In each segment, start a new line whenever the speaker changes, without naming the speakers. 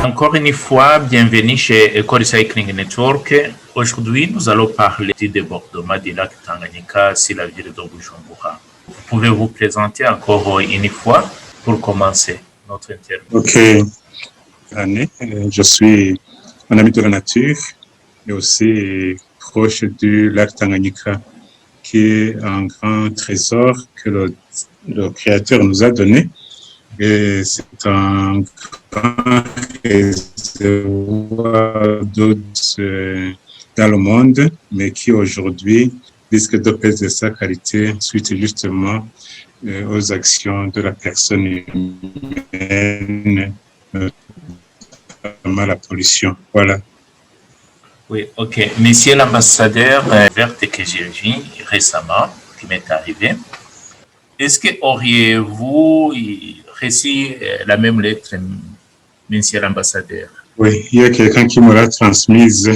Encore une fois, bienvenue chez EcoRecycling Network. Aujourd'hui, nous allons parler du débordement du lac Tanganyika sur la ville de Bujumbura. Vous pouvez vous présenter encore une fois pour commencer notre interview.
Ok, Anne, je suis un ami de la nature et aussi proche du lac Tanganyika, qui est un grand trésor que le Créateur nous a donné. Et c'est un grand réservoir d'eau dans le monde, mais qui aujourd'hui risque de perdre sa qualité suite justement aux actions de la personne humaine, notamment la pollution. Voilà.
Oui, ok. Monsieur l'ambassadeur verte que j'ai vu récemment, qui m'est arrivé, est-ce que auriez-vous reçu la même lettre, monsieur l'ambassadeur?
Oui, il y a quelqu'un qui me l'a transmise.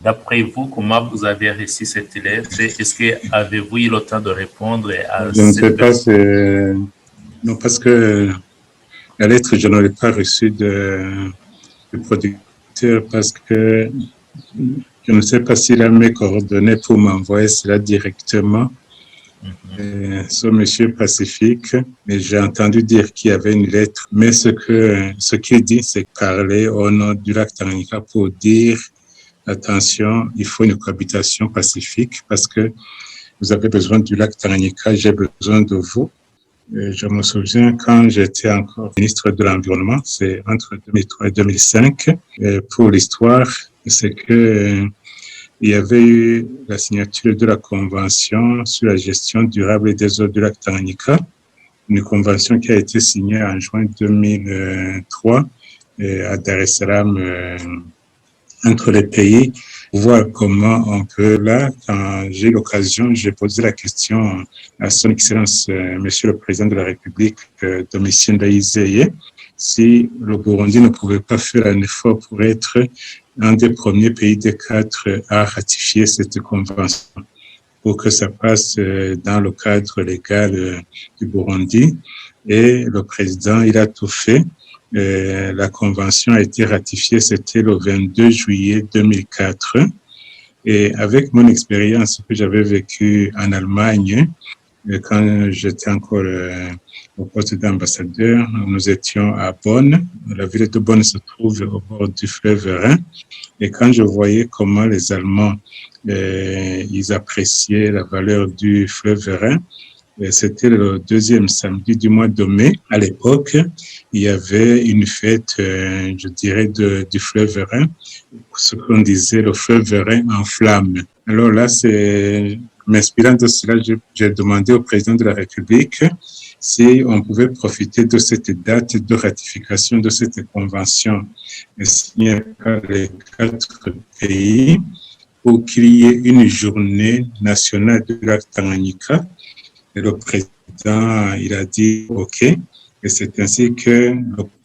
D'après vous, comment vous avez reçu cette lettre? Est-ce que avez-vous eu le temps de répondre à
Je ne
cette
sais pas, non, parce que la lettre, je ne l'ai pas reçue du producteur parce que je ne sais pas s'il a mes coordonnées pour m'envoyer cela directement. Ce monsieur Pacifique, mais j'ai entendu dire qu'il y avait une lettre, mais ce qu'il dit, c'est parler au nom du lac Tanganyika pour dire attention, il faut une cohabitation pacifique parce que vous avez besoin du lac Tanganyika, j'ai besoin de vous. Et je me souviens quand j'étais encore ministre de l'Environnement, c'est entre 2003 et 2005. Et pour l'histoire, c'est que il y avait eu la signature de la Convention sur la gestion durable des eaux du lac Tanganyika, une convention qui a été signée en juin 2003 à Dar es Salaam entre les pays, pour voir comment on peut, là, quand j'ai l'occasion, j'ai posé la question à son Excellence, Monsieur le Président de la République, Domitien Ndayizeye, si le Burundi ne pouvait pas faire un effort pour être un des premiers pays des 4 à ratifier cette convention pour que ça passe dans le cadre légal du Burundi. Et le président, il a tout fait. La convention a été ratifiée, c'était le 22 juillet 2004. Et avec mon expérience que j'avais vécue en Allemagne, quand j'étais encore au poste d'ambassadeur, nous étions à Bonn. La ville de Bonn se trouve au bord du fleuve Rhin. Et quand je voyais comment les Allemands, ils appréciaient la valeur du fleuve Rhin, c'était le deuxième samedi du mois de mai. À l'époque, il y avait une fête, je dirais, du fleuve Rhin, ce qu'on disait le fleuve Rhin en flammes. Alors là, m'inspirant de cela, j'ai demandé au président de la République si on pouvait profiter de cette date de ratification de cette convention signée par les 4 pays pour qu'il y ait une journée nationale de lac Tanganyika. Et le président, il a dit OK. Et c'est ainsi que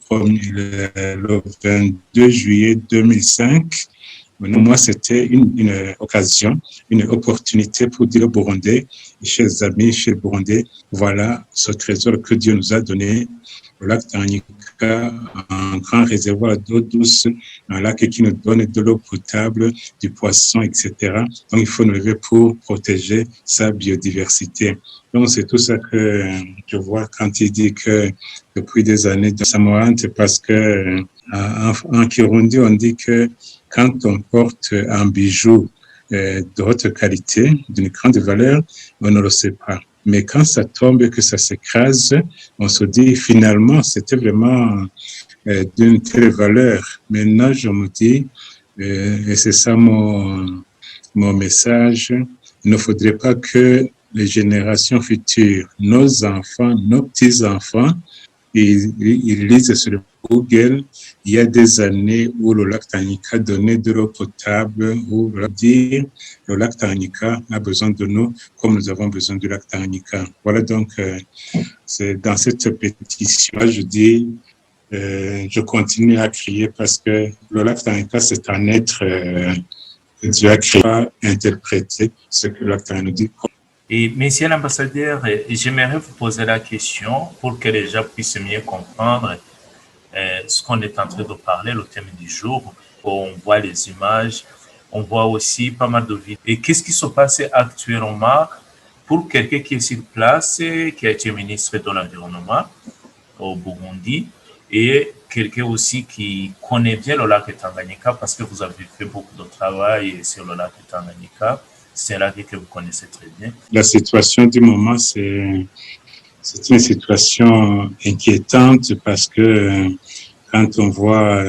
le 22 juillet 2005, moi, c'était une occasion, une opportunité pour dire aux Burundais, chers amis, chers Burundais, voilà ce trésor que Dieu nous a donné, le lac Tanganyika, un grand réservoir d'eau douce, un lac qui nous donne de l'eau potable, du poisson, etc. Donc, il faut nous lever pour protéger sa biodiversité. Donc, c'est tout ça que je vois quand il dit que depuis des années de Samoante, parce que en Kirundi, on dit que quand on porte un bijou de haute qualité, d'une grande valeur, on ne le sait pas. Mais quand ça tombe et que ça s'écrase, on se dit finalement, c'était vraiment d'une telle valeur. Maintenant, je me dis, et c'est ça mon message, il ne faudrait pas que les générations futures, nos enfants, nos petits-enfants, ils lisent sur Google, il y a des années où le lac Tanganyika donnait de l'eau potable, où on dire le lac Tanganyika a besoin de nous comme nous avons besoin du lac Tanganyika. Voilà donc, c'est dans cette pétition, je dis, je continue à crier parce que le lac Tanganyika, c'est un être que Dieu a créé, pas interpréter ce que le lac Tanganyika nous dit.
Et monsieur l'ambassadeur, j'aimerais vous poser la question pour que les gens puissent mieux comprendre ce qu'on est en train de parler, le thème du jour. On voit les images, on voit aussi pas mal de vidéos. Et qu'est-ce qui se passe actuellement pour quelqu'un qui est sur place, qui a été ministre de l'Environnement au Burundi, et quelqu'un aussi qui connaît bien le lac Tanganyika parce que vous avez fait beaucoup de travail sur le lac Tanganyika. C'est un lac que vous connaissez très bien.
La situation du moment, c'est une situation inquiétante parce que quand on voit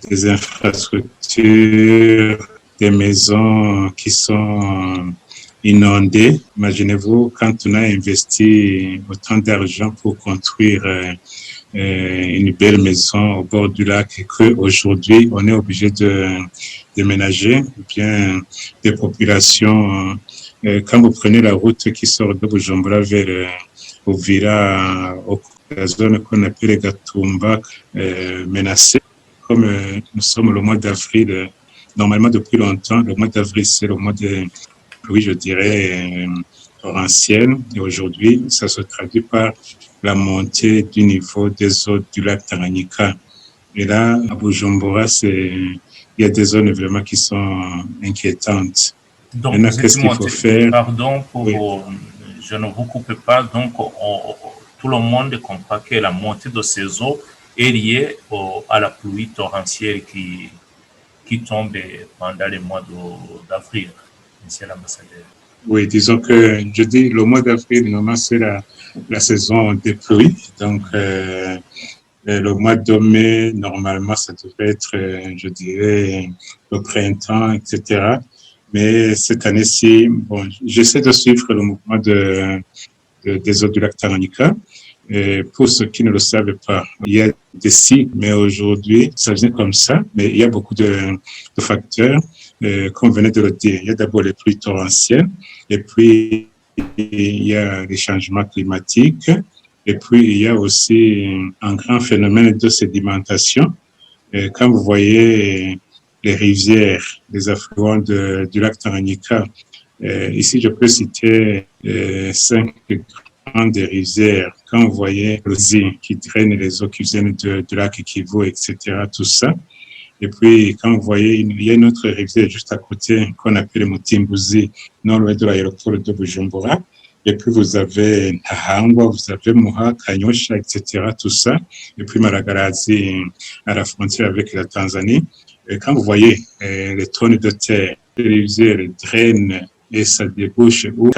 des infrastructures, des maisons qui sont inondées, imaginez-vous quand on a investi autant d'argent pour construire une belle maison au bord du lac et qu'aujourd'hui on est obligé de déménager, bien des populations. Quand vous prenez la route qui sort de Bujumbura vers Uvira, la zone qu'on appelle Gatumba, menacée, comme nous sommes le mois d'avril, normalement depuis longtemps, le mois d'avril c'est le mois de pluie, je dirais, torrentielle, et aujourd'hui ça se traduit par la montée du niveau des eaux du lac Tanganyika. Et là, à Bujumbura, il y a des zones vraiment qui sont inquiétantes.
Donc,
maintenant, qu'est-ce qu'il faut faire?
Pardon pour,
oui.
Je ne vous coupe pas. Donc, tout le monde comprend que la montée de ces eaux est liée à la pluie torrentielle qui tombe pendant les mois d'avril, monsieur l'ambassadeur.
Oui, disons que je dis le mois d'avril, normalement, c'est la saison des pluies. Donc, le mois de mai, normalement, ça devrait être, je dirais, le printemps, etc. Mais cette année-ci, bon, j'essaie de suivre le mouvement des eaux du lac Tanganyika. Et pour ceux qui ne le savent pas, il y a des cycles, mais aujourd'hui, ça vient comme ça. Mais il y a beaucoup de facteurs, comme on venait de le dire. Il y a d'abord les pluies torrentielles, et puis il y a les changements climatiques, et puis il y a aussi un grand phénomène de sédimentation. Et quand vous voyez les rivières, les affluents du lac Tanganyika, ici je peux citer 5 grandes rivières. Quand vous voyez le Zi qui draine les eaux qui viennent du lac Kivu, etc., tout ça. Et puis, quand vous voyez, il y a une autre rivière juste à côté qu'on appelle Mutimbuzi, non loin de l'aéroport de Bujumbura. Et puis, vous avez Ntahangwa, vous avez Muha, Kanyosha, etc., tout ça. Et puis, Malagarazi, à la frontière avec la Tanzanie. Et quand vous voyez les tonnes de terre, les rivières drainent et ça débouche où?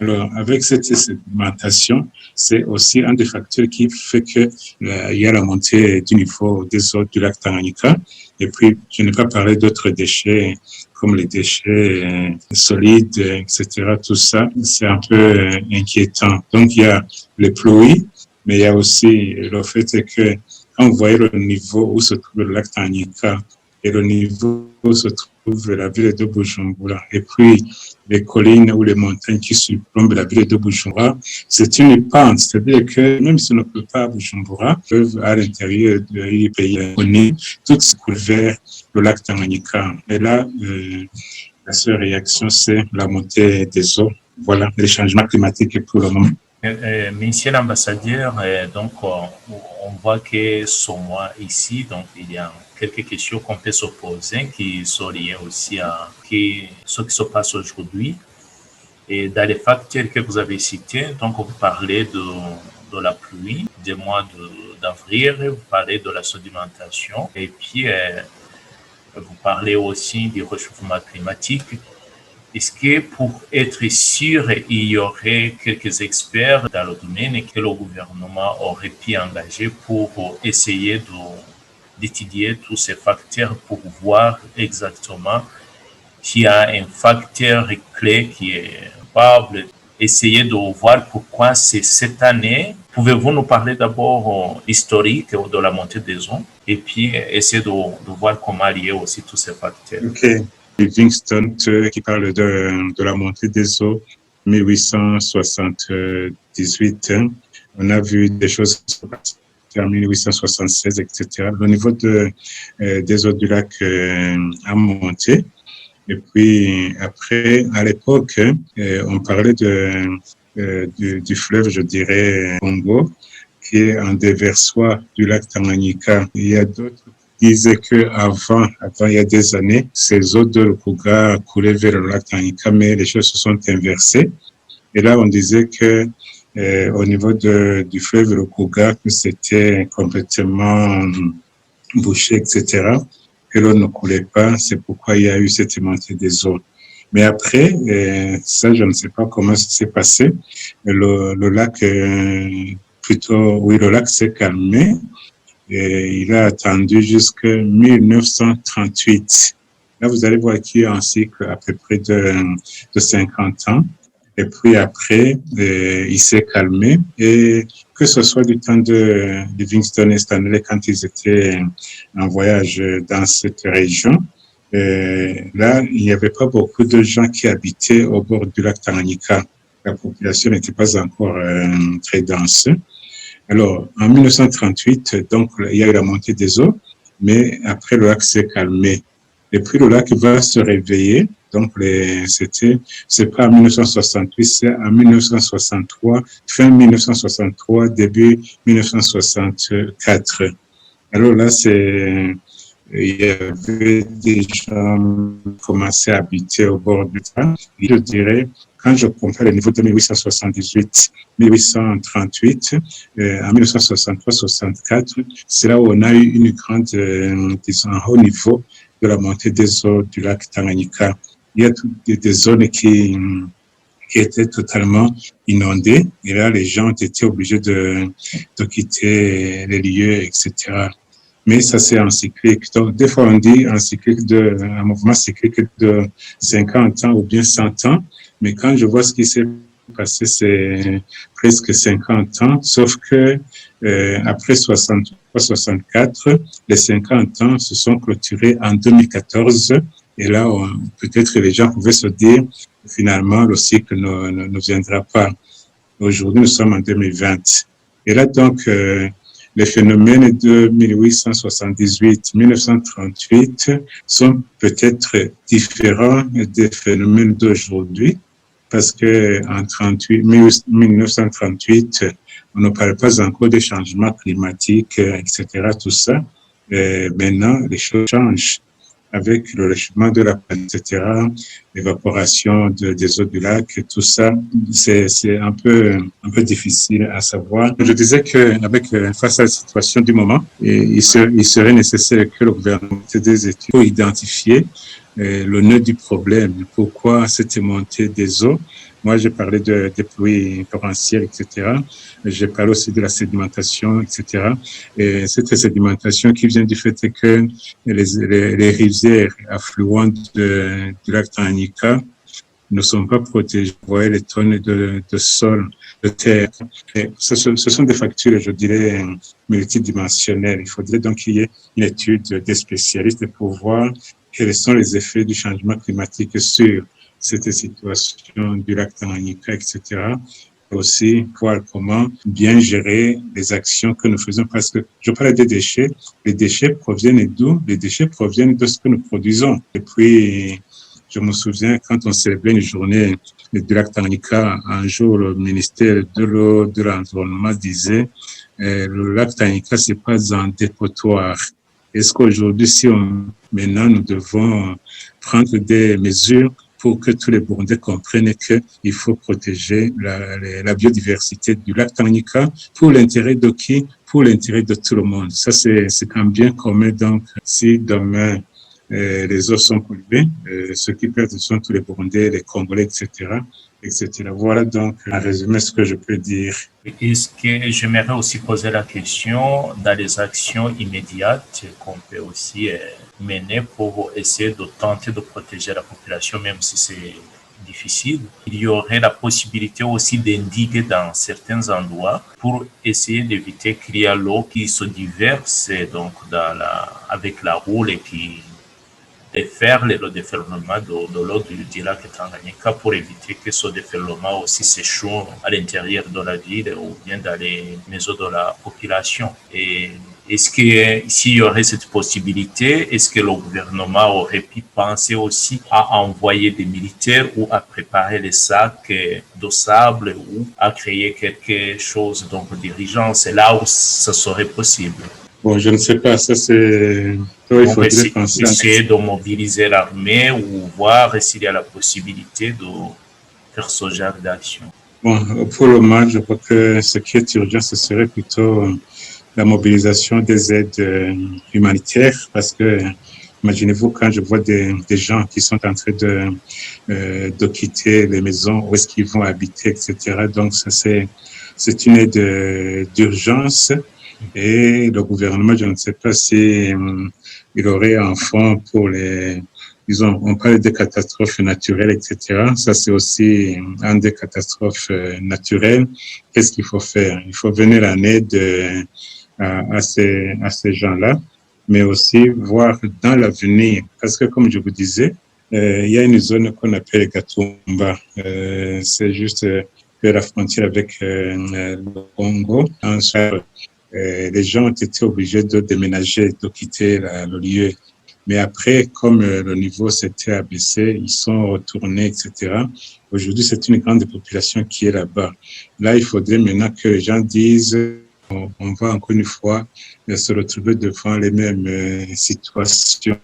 Alors, avec cette sédimentation, c'est aussi un des facteurs qui fait que il y a la montée du niveau des eaux du lac Tanganyika. Et puis, je n'ai pas parlé d'autres déchets, comme les déchets solides, etc. Tout ça, c'est un peu inquiétant. Donc, il y a les pluies, mais il y a aussi le fait que quand vous voyez le niveau où se trouve le lac Tanganyika et le niveau où se trouve la ville de Bujumbura, et puis les collines ou les montagnes qui surplombent la ville de Bujumbura, c'est une pente. C'est-à-dire que même si on ne peut pas à Bujumbura, peuvent à l'intérieur du pays connus, tout se coule vers le lac Tanganyika. Et là, la seule réaction, c'est la montée des eaux. Voilà, les changements climatiques pour le moment.
Monsieur l'ambassadeur, donc on voit que ce mois ici, donc il y a quelques questions qu'on peut se poser qui sont liées aussi à ce qui se passe aujourd'hui. Et dans les facteurs que vous avez cités, donc vous parlez de la pluie, des mois d'avril, vous parlez de la sédimentation, et puis vous parlez aussi du réchauffement climatique. Est-ce que pour être sûr, il y aurait quelques experts dans le domaine que le gouvernement aurait pu engager pour essayer d'étudier tous ces facteurs pour voir exactement s'il y a un facteur clé qui est capable d'essayer de voir pourquoi c'est cette année? Pouvez-vous nous parler d'abord historique de la montée des eaux et puis essayer de voir comment lier aussi tous ces facteurs?
Okay. Livingston qui parle de la montée des eaux 1878. On a vu des choses en 1876, etc. Le niveau des eaux du lac a monté. Et puis après, à l'époque, on parlait du fleuve, je dirais, Congo, qui est un déversoir du lac Tanganyika. Il y a d'autres qui disaient qu'avant, il y a des années, ces eaux de Rukuga coulaient vers le lac Tanganyika, mais les choses se sont inversées. Et là, on disait que au niveau du fleuve Rukuga, que c'était complètement bouché, etc., que l'eau ne coulait pas. C'est pourquoi il y a eu cette montée des eaux. Mais après, ça, je ne sais pas comment ça s'est passé. Le lac, le lac s'est calmé et il a attendu jusqu'en 1938. Là, vous allez voir qu'il y a un cycle à peu près de 50 ans. Et puis après, il s'est calmé. Et que ce soit du temps de Livingstone et Stanley, quand ils étaient en voyage dans cette région, là, il n'y avait pas beaucoup de gens qui habitaient au bord du lac Tanganyika. La population n'était pas encore très dense. Alors, en 1938, donc, il y a eu la montée des eaux, mais après, le lac s'est calmé. Et puis, le lac va se réveiller. Donc, c'est pas en 1968, c'est en 1963, fin 1963, début 1964. Alors là, il y avait des gens qui commençaient à habiter au bord du lac. Je dirais, quand je compare le niveau de 1878, 1838, en 1963-64, c'est là où on a eu une grande, disons, un haut niveau de la montée des eaux du lac Tanganyika. Il y a des zones qui étaient totalement inondées. Et là, les gens étaient obligés de quitter les lieux, etc. Mais ça, c'est un cyclique. Donc, des fois, on dit un mouvement cyclique de 50 ans ou bien 100 ans. Mais quand je vois ce qui s'est passé, c'est presque 50 ans. Sauf que, après 63-64, les 50 ans se sont clôturés en 2014. Et là, peut-être que les gens pouvaient se dire, finalement, le cycle ne viendra pas. Aujourd'hui, nous sommes en 2020. Et là, donc, les phénomènes de 1878-1938 sont peut-être différents des phénomènes d'aujourd'hui, parce que en 1938, on ne parlait pas encore des changements climatiques, etc., tout ça. Maintenant, les choses changent avec le réchauffement de la planète, etc., l'évaporation des eaux du lac, tout ça, c'est un peu difficile à savoir. Je disais que face à la situation du moment, il serait nécessaire que le gouvernement fasse des études pour identifier le nœud du problème. Pourquoi cette montée des eaux? Moi, j'ai parlé des pluies torrentielles, etc. J'ai parlé aussi de la sédimentation, etc. Et cette sédimentation qui vient du fait que les rivières affluentes du lac Tanganyika ne sont pas protégées. Vous voyez les tonnes de sol, de terre. Et ce sont des factures, je dirais, multidimensionnelles. Il faudrait donc qu'il y ait une étude des spécialistes pour voir quels sont les effets du changement climatique sur cette situation du lac Tanganyika, etc. Aussi, voir comment bien gérer les actions que nous faisons. Parce que je parle des déchets. Les déchets proviennent d'où? Les déchets proviennent de ce que nous produisons. Et puis, je me souviens, quand on célébrait une journée du lac Tanganyika, un jour, le ministère de l'eau, de l'environnement disait le lac Tanganyika, c'est pas un dépotoir. Est-ce qu'aujourd'hui, maintenant, nous devons prendre des mesures pour que tous les Burundais comprennent qu'il faut protéger la biodiversité du lac Tanganyika pour l'intérêt de qui? Pour l'intérêt de tout le monde. Ça, c'est un bien commun. Donc, si demain, les eaux sont polluées, ceux qui perdent sont tous les Burundais, les Congolais, etc. Voilà donc en résumé ce que je peux dire.
Est-ce que j'aimerais aussi poser la question dans les actions immédiates qu'on peut aussi mener pour essayer de tenter de protéger la population, même si c'est difficile. Il y aurait la possibilité aussi d'indiquer dans certains endroits pour essayer d'éviter qu'il y ait l'eau qui se diverse donc avec la houle et qui déferle le déferlement de l'eau du lac Tanganyika pour éviter que ce déferlement aussi s'échoue à l'intérieur de la ville ou bien dans les maisons de la population. Et Est-ce que s'il y aurait cette possibilité, est-ce que le gouvernement aurait pu penser aussi à envoyer des militaires ou à préparer les sacs de sable ou à créer quelque chose donc dirigeant? C'est là où ça serait possible.
Bon, je ne sais pas, ça c'est... Il faudrait penser
essayer de mobiliser l'armée ou voir s'il y a la possibilité de faire ce genre d'action.
Bon, pour le moment, je crois que ce qui est urgent, ce serait plutôt la mobilisation des aides humanitaires, parce que imaginez-vous quand je vois des gens qui sont en train de quitter les maisons, où est-ce qu'ils vont habiter, etc. Donc ça c'est une aide d'urgence et le gouvernement, je ne sais pas si il aurait un fonds pour les, disons, on parle des catastrophes naturelles, etc. Ça, c'est aussi une des catastrophes naturelles. Qu'est-ce qu'il faut faire? Il faut venir en aide à ces gens-là, mais aussi voir dans l'avenir. Parce que, comme je vous disais, il y a une zone qu'on appelle Gatumba. C'est juste la frontière avec le Congo. Les gens ont été obligés de déménager, de quitter le lieu. Mais après, comme le niveau s'était abaissé, ils sont retournés, etc. Aujourd'hui, c'est une grande population qui est là-bas. Là, il faudrait maintenant que les gens disent on va encore une fois se retrouver devant les mêmes situations.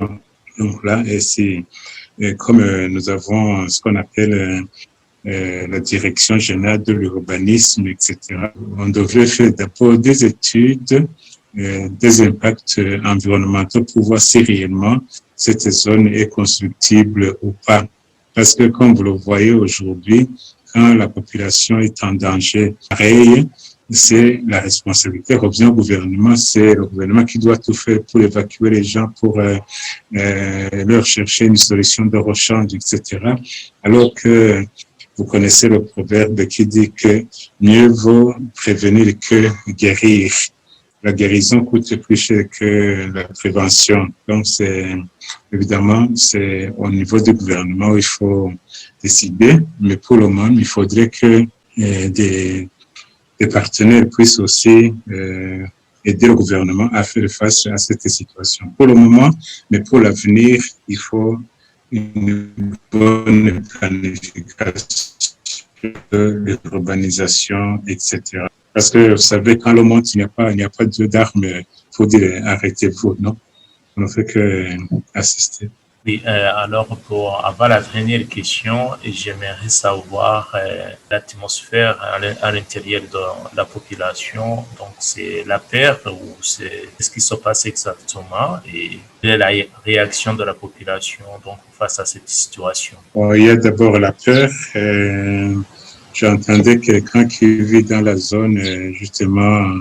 Donc là, et comme nous avons ce qu'on appelle la direction générale de l'urbanisme, etc. On devrait faire d'abord des études des impacts environnementaux pour voir si réellement cette zone est constructible ou pas. Parce que comme vous le voyez aujourd'hui, quand la population est en danger pareil, c'est la responsabilité revient au gouvernement, c'est le gouvernement qui doit tout faire pour évacuer les gens, pour leur chercher une solution de rechange, etc. Alors que vous connaissez le proverbe qui dit que mieux vaut prévenir que guérir. La guérison coûte plus cher que la prévention. Donc, évidemment, c'est au niveau du gouvernement où il faut décider, mais pour le moment, il faudrait que des partenaires puissent aussi aider le gouvernement à faire face à cette situation. Pour le moment, mais pour l'avenir, il faut une bonne planification de l'urbanisation, etc. Parce que vous savez, quand le monde, il n'y a pas d'armes, il faut dire arrêtez-vous, non? On ne fait que assister.
Oui, alors avant la dernière question, j'aimerais savoir l'atmosphère à l'intérieur de la population. Donc, c'est la peur ou c'est ce qui se passe exactement et quelle est la réaction de la population donc face à cette situation?
Bon, il y a d'abord la peur. J'entendais quelqu'un qui vit dans la zone justement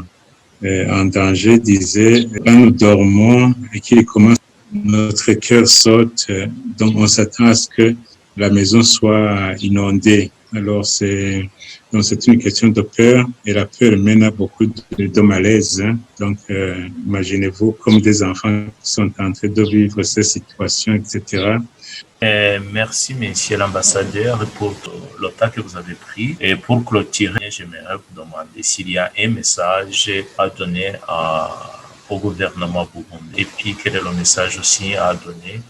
en danger disait quand nous dormons et qu'il commence notre cœur saute, donc on s'attend à ce que la maison soit inondée. Alors c'est une question de peur et la peur mène à beaucoup de malaise. Hein. Donc imaginez-vous comme des enfants qui sont en train de vivre ces situations, etc.
Merci, monsieur l'ambassadeur, pour le temps que vous avez pris. Et pour clôturer, j'aimerais vous demander s'il y a un message à donner au gouvernement burundais et puis quel est le message aussi à donner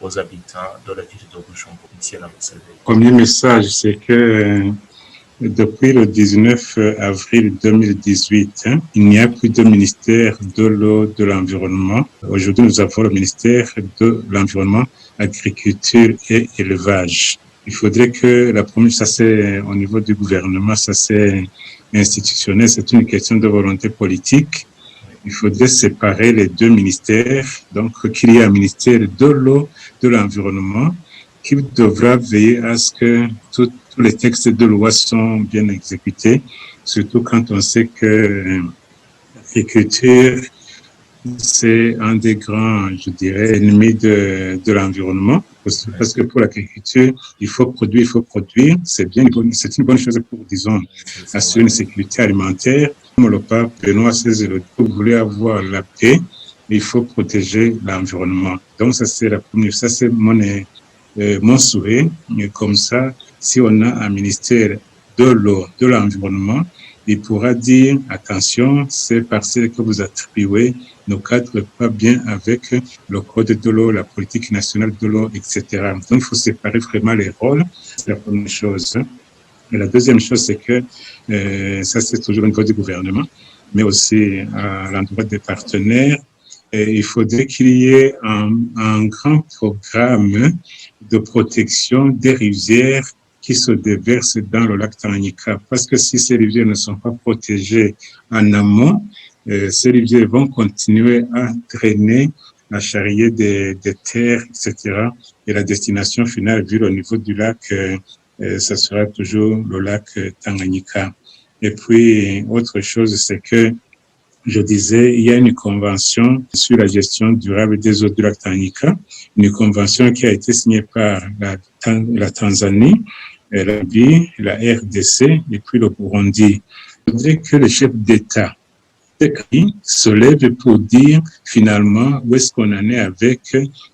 aux habitants de la ville de Bujumbura, monsieur l'ambassadeur.
Le premier message, c'est que depuis le 19 avril 2018, il n'y a plus de ministère de l'eau, de l'environnement. Aujourd'hui, nous avons le ministère de l'environnement, agriculture et élevage. Il faudrait que la première, ça c'est au niveau du gouvernement, ça c'est institutionnel, c'est une question de volonté politique. Il faudrait séparer les deux ministères, donc qu'il y ait un ministère de l'eau, de l'environnement, qui devra veiller à ce que tous les textes de loi sont bien exécutés, surtout quand on sait que l'agriculture, c'est un des grands, je dirais, ennemis de l'environnement. Parce que pour l'agriculture, il faut produire. C'est bien, c'est une bonne chose pour, disons, assurer une sécurité alimentaire. Comme le pape Benoît XVI voulait avoir la paix, il faut protéger l'environnement. Donc, ça, c'est la première, ça, c'est mon souhait. Comme ça, si on a un ministère de l'eau, de l'environnement, il pourra dire, attention, ces parcelles que vous attribuez ne cadrent pas bien avec le code de l'eau, la politique nationale de l'eau, etc. Donc, il faut séparer vraiment les rôles. C'est la première chose. Et la deuxième chose, c'est que ça, c'est toujours une cause du gouvernement, mais aussi à l'endroit des partenaires. Et il faudrait qu'il y ait un grand programme de protection des rivières qui se déversent dans le lac Tanganyika. Parce que si ces rivières ne sont pas protégées en amont, ces rivières vont continuer à drainer, à charrier des terres, etc. Et la destination finale, vu le niveau du lac, ça sera toujours le lac Tanganyika. Et puis, autre chose, c'est que je disais, il y a une convention sur la gestion durable des eaux du lac Tanganyika, une convention qui a été signée par la Tanzanie, la Zambie, la RDC et puis le Burundi. Je voudrais que les chefs d'État se lèvent pour dire finalement où est-ce qu'on en est avec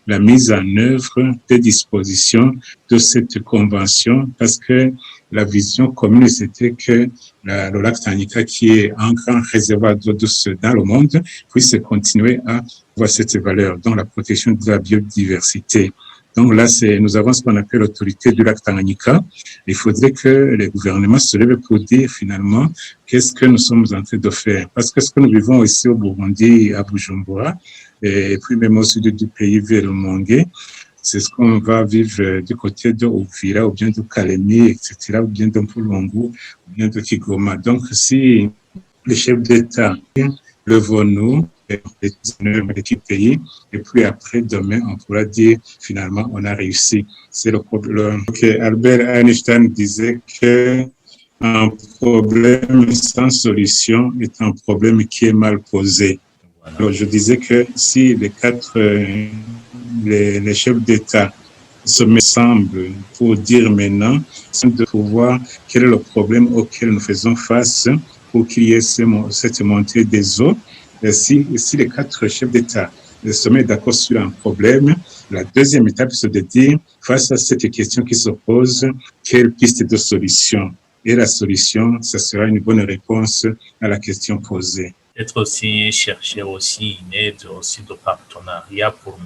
la mise en œuvre des dispositions de cette convention, parce que la vision commune, c'était que le lac Tanganyika, qui est un grand réservoir d'eau douce dans le monde, puisse continuer à avoir cette valeur, donc la protection de la biodiversité. Donc là, nous avons ce qu'on appelle l'autorité du lac Tanganyika. Il faudrait que les gouvernements se lèvent pour dire finalement qu'est-ce que nous sommes en train de faire. Parce que ce que nous vivons ici au Burundi, à Bujumbura, et puis même au sud du pays, vers le Mongué, c'est ce qu'on va vivre du côté de Uvira, ou bien de Kalemi, etc., ou bien de Mpulungu, ou bien de Kigoma. Donc, si les chefs d'État levons-nous, les pays, et puis après, demain, on pourra dire, finalement, on a réussi. C'est le problème. Albert Einstein disait que un problème sans solution est un problème qui est mal posé. Alors, je disais que si les chefs d'État se mettent ensemble pour dire maintenant, de pouvoir quel est le problème auquel nous faisons face pour qu'il y ait cette montée des eaux. Et si les 4 chefs d'État se mettent d'accord sur un problème, la deuxième étape, c'est de dire, face à cette question qui se pose, quelle piste de solution? Et la solution, ce sera une bonne réponse à la question posée.
Être aussi chercher aussi une aide aussi de partenariat pour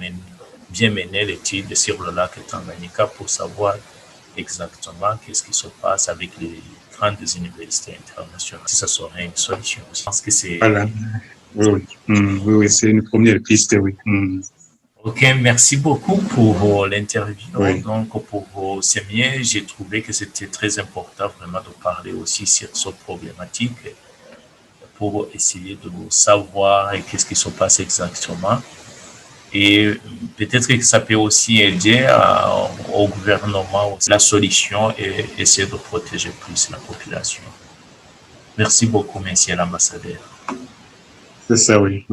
bien mener l'étude sur le lac Tanganyika pour savoir exactement qu'est-ce qui se passe avec les grandes universités internationales. Ça serait une solution. Je pense que c'est...
Voilà. Oui, c'est une première piste, oui.
Ok, merci beaucoup pour l'interview.
Oui.
Donc, pour Sémier, j'ai trouvé que c'était très important vraiment de parler aussi sur cette problématique pour essayer de savoir qu'est-ce qui se passe exactement. Et peut-être que ça peut aussi aider au gouvernement la solution et essayer de protéger plus la population. Merci beaucoup, monsieur l'ambassadeur.
C'est ça, oui.